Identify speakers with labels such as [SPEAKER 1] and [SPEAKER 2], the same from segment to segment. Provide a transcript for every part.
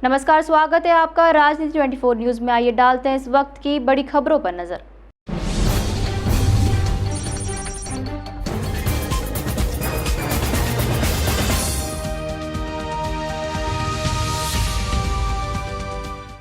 [SPEAKER 1] नमस्कार, स्वागत है आपका राजनीति 24 न्यूज में। आइए डालते हैं इस वक्त की बड़ी खबरों पर नजर।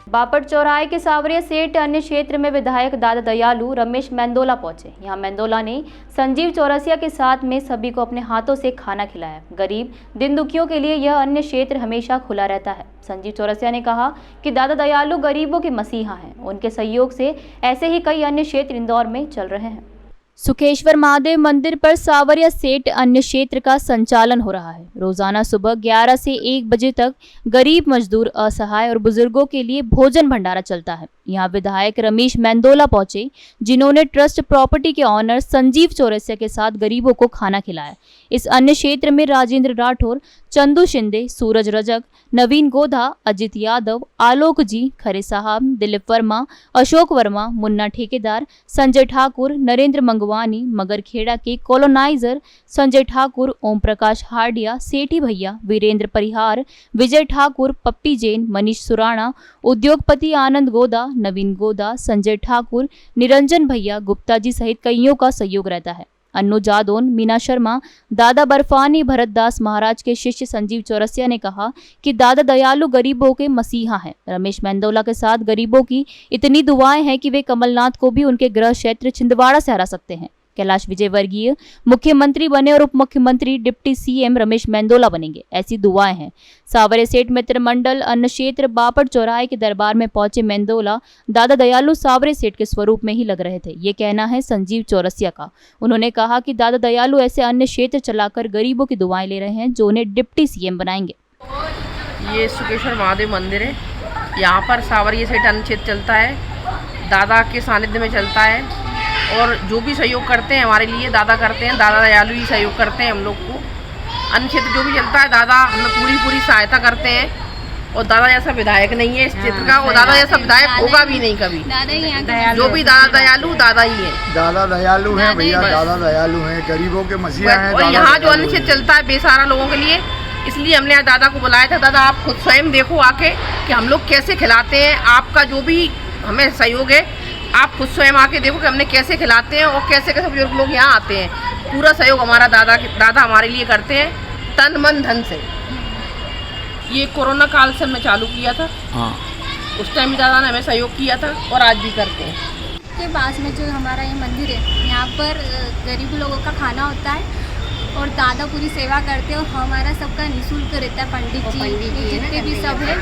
[SPEAKER 1] बापट चौराहे के सावरिया सेठ अन्य क्षेत्र में विधायक दादा दयालु रमेश मेंदोला पहुंचे। यहां मेंदोला ने संजीव चौरसिया के साथ में सभी को अपने हाथों से खाना खिलाया। गरीब दिन दुखियों के लिए यह अन्य क्षेत्र हमेशा खुला रहता है। संजीव चौरसिया ने कहा कि दादा दयालु गरीबों के मसीहा हैं। उनके सहयोग से ऐसे ही कई अन्य क्षेत्र इंदौर में चल रहे हैं। सुखेश्वर महादेव मंदिर पर सावरिया सेठ अन्य क्षेत्र का संचालन हो रहा है। रोजाना सुबह 11 से 1 बजे तक गरीब, मजदूर, असहाय और बुजुर्गों के लिए भोजन भंडारा चलता है। यहाँ विधायक रमेश मेंदोला पहुंचे, जिन्होंने ट्रस्ट प्रॉपर्टी के ऑनर संजीव चौरसिया के साथ गरीबों को खाना खिलाया। इस अन्य क्षेत्र में राजेंद्र राठौर, चंदू शिंदे, सूरज रजक, नवीन गोधा, अजित यादव, आलोक जी, खरे साहब, दिलीप वर्मा, अशोक वर्मा, मुन्ना ठेकेदार, संजय ठाकुर, नरेंद्र मंगवानी, मगरखेड़ा के कॉलोनाइजर संजय ठाकुर, ओम प्रकाश हार्डिया, सेठी भैया, वीरेंद्र परिहार, विजय ठाकुर, पप्पी जैन, मनीष सुराणा, उद्योगपति आनंद गोदा, नवीन गोदा, संजय ठाकुर, निरंजन भैया, गुप्ता जी सहित कईयों का सहयोग रहता है। अन्नू जादौन, मीना शर्मा, दादा बर्फानी, भरत दास महाराज के शिष्य संजीव चौरसिया ने कहा कि दादा दयालु गरीबों के मसीहा हैं। रमेश मेंदोला के साथ गरीबों की इतनी दुआएं हैं कि वे कमलनाथ को भी उनके गृह क्षेत्र छिंदवाड़ा से हरा सकते हैं। कैलाश विजयवर्गीय मुख्यमंत्री बने और उप मुख्यमंत्री डिप्टी सीएम रमेश मेंदोला बनेंगे, ऐसी दुआएं हैं। सावरिया सेठ मित्र मंडल अन्न क्षेत्र बापट चौराहे के दरबार में पहुंचे मेंदोला दादा दयालु सावरिया सेठ के स्वरूप में ही लग रहे थे। ये कहना है संजीव चौरसिया का। उन्होंने कहा कि दादा दयालु ऐसे अन्य क्षेत्र चलाकर गरीबों की दुआएं ले रहे हैं, जो उन्हें डिप्टी सीएम बनाएंगे।
[SPEAKER 2] ये सुखेश्वर महादेव मंदिर है। यहाँ पर सावरिया सेठ अन्न क्षेत्र चलता है, दादा के सानिध्य में चलता है। और जो भी सहयोग करते हैं हमारे लिए दादा करते हैं, दादा दयालु ही सहयोग करते हैं हम लोग को। अन्न क्षेत्र जो भी चलता है दादा हमें पूरी सहायता करते हैं। और दादा जैसा विधायक नहीं है इस क्षेत्र का, और दादा जैसा विधायक होगा भी नहीं कभी। जो भी दादा दयालु दादा ही है, दादा दयालु है भैया, दादा दयालु है, गरीबों के मसीहा हैं। और यहाँ जो अन्न क्षेत्र चलता है बेसहारा लोगों के लिए, इसलिए हमने आज दादा को बुलाया था। दादा आप खुद स्वयं देखो आके कि हम लोग कैसे खिलाते हैं। आपका जो भी हमें सहयोग है आप खुद स्वयं आके देखो कि हमने कैसे खिलाते हैं और कैसे कैसे बुजुर्ग लोग यहाँ आते हैं। पूरा सहयोग हमारा दादा हमारे लिए करते हैं, तन मन धन से। ये कोरोना काल से हमने चालू किया था। उस टाइम भी दादा ने हमें सहयोग किया था और आज भी करते हैं।
[SPEAKER 3] के पास में जो हमारा ये मंदिर है, यहाँ पर गरीब लोगों का खाना होता है और दादा पूरी सेवा करते हैं। और हमारा सबका निःशुल्क रहता है, पंडित जी जितने भी सब है।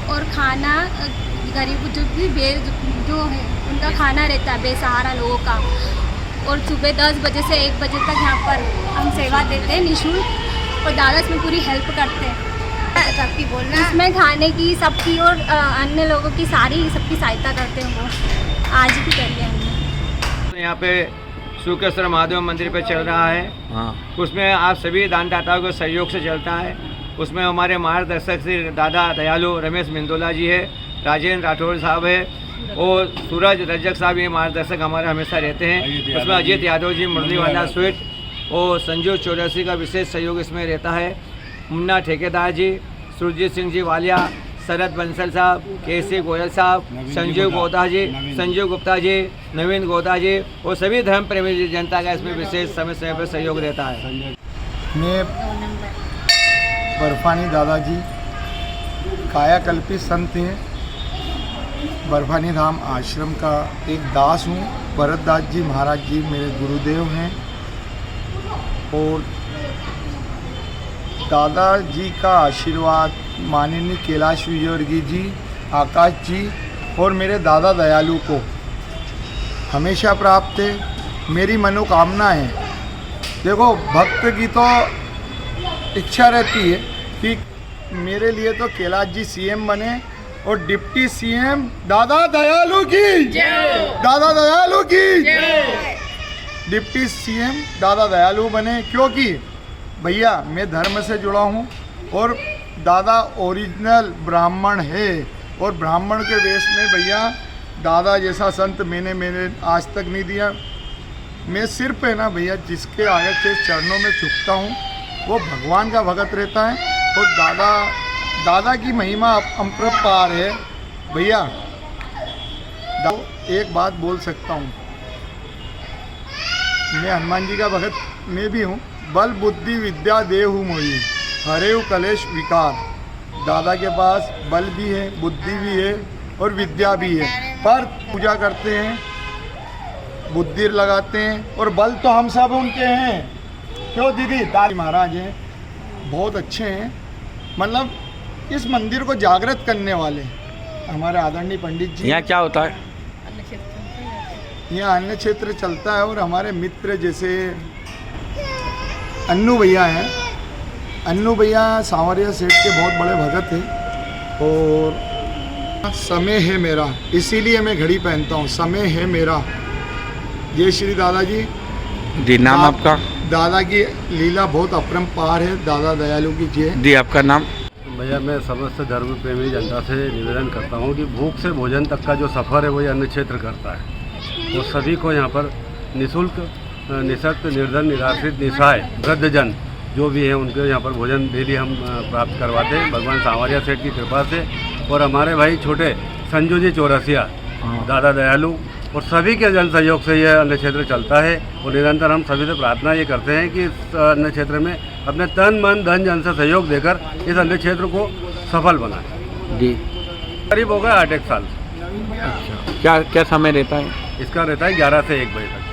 [SPEAKER 3] और खाना गरीब जो है उनका खाना रहता है बेसहारा लोगों का। और सुबह 10 बजे से 1 बजे तक यहाँ पर हम सेवा देते हैं निःशुल्क। और दादा इसमें पूरी हेल्प करते हैं, सबकी बोलना इसमें खाने की सबकी और अन्य लोगों की सबकी सहायता करते हैं। वो आज भी करिए हमने।
[SPEAKER 4] यहाँ पे सुखेश्वर महादेव मंदिर पे चल रहा है। उसमें आप सभी दानदाताओं के सहयोग से चलता है। उसमें हमारे मार्गदर्शक श्री दादा दयालु रमेश मेंदोला जी है, राजेंद्र राठौर साहब है और सूरज रजक साहब ये मार्गदर्शक हमारे हमेशा रहते हैं। उसमें अजित यादव जी, मुरलीवाला स्वीट और संजीव चौरसिया का विशेष सहयोग इसमें रहता है। मुन्ना ठेकेदार जी, सुरजीत सिंह जी वालिया, शरद बंसल साहब, केसी गोयल साहब, संजीव गोदा जी, संजीव गुप्ता जी, नवीन गोदा जी और सभी धर्म प्रेमी जनता का इसमें विशेष समय समय पर सहयोग रहता है।
[SPEAKER 5] मैं बर्फानी दादाजी कायाकल्पित संत हैं, बर्फानी धाम आश्रम का एक दास हूँ। भरत दास जी महाराज जी मेरे गुरुदेव हैं। और दादाजी का आशीर्वाद माननीय कैलाश विजयवर्गीय जी, आकाश जी और मेरे दादा दयालु को हमेशा प्राप्त है। मेरी मनोकामना है, देखो भक्त की तो इच्छा रहती है कि मेरे लिए तो कैलाश जी सीएम बने और डिप्टी सीएम दादा दयालु की जय, दादा दयालु की जय। डिप्टी सीएम दादा दयालु बने, क्योंकि भैया मैं धर्म से जुड़ा हूँ और दादा ओरिजिनल ब्राह्मण है। और ब्राह्मण के वेश में भैया दादा जैसा संत मैंने आज तक नहीं दिया। मैं सिर्फ है ना भैया जिसके आगे के चरणों में झुकता हूँ वो भगवान का भगत रहता है। और दादा दादा की महिमा अपरंपार है भैया। एक बात बोल सकता हूँ, मैं हनुमान जी का भगत मैं भी हूँ। बल बुद्धि विद्या देहु मोहि, हरेउ कलेश विकार। दादा के पास बल भी है, बुद्धि भी है और विद्या भी है, पर पूजा करते हैं, बुद्धि लगाते हैं और बल तो हम सब उनके हैं। क्यों दीदी? दादी महाराज हैं, बहुत अच्छे हैं, मतलब इस मंदिर को जागृत करने वाले हमारे आदरणीय पंडित जी।
[SPEAKER 6] यहाँ क्या होता है?
[SPEAKER 5] यहाँ अन्य क्षेत्र चलता है और हमारे मित्र जैसे अन्नू भैया हैं। अन्नू भैया सांवरिया सेठ के बहुत बड़े भगत हैं और समय है मेरा, इसीलिए मैं घड़ी पहनता हूँ, समय है मेरा। जय श्री दादाजी।
[SPEAKER 6] जी, नाम आपका?
[SPEAKER 5] दादा की लीला बहुत अपरंपार है, दादा दयालु की जय।
[SPEAKER 6] जी, आपका नाम?
[SPEAKER 7] भैया मैं समस्त धर्म प्रेमी जनता से निवेदन करता हूँ कि भूख से भोजन तक का जो सफ़र है वही अन्न क्षेत्र करता है। तो सभी को यहाँ पर निःशुल्क, निःशक्त, निर्धन, निराश्रित, निसहाय, वृद्धजन जो भी हैं उनको यहाँ पर भोजन डेली हम प्राप्त करवाते हैं भगवान सांवरिया सेठ की कृपा से। और हमारे भाई छोटे संजू जी चौरसिया, दादा दयालु और सभी के जन सहयोग से यह अन्न क्षेत्र चलता है। और निरंतर हम सभी से प्रार्थना ये करते हैं कि इस अन्न क्षेत्र में अपने तन मन धन जन से सहयोग देकर इस अन्न क्षेत्र को सफल बनाएं।
[SPEAKER 6] जी,
[SPEAKER 7] करीब हो गया 8 साल।
[SPEAKER 6] अच्छा, क्या क्या समय रहता है?
[SPEAKER 7] इसका रहता है 11 से 1 बजे तक।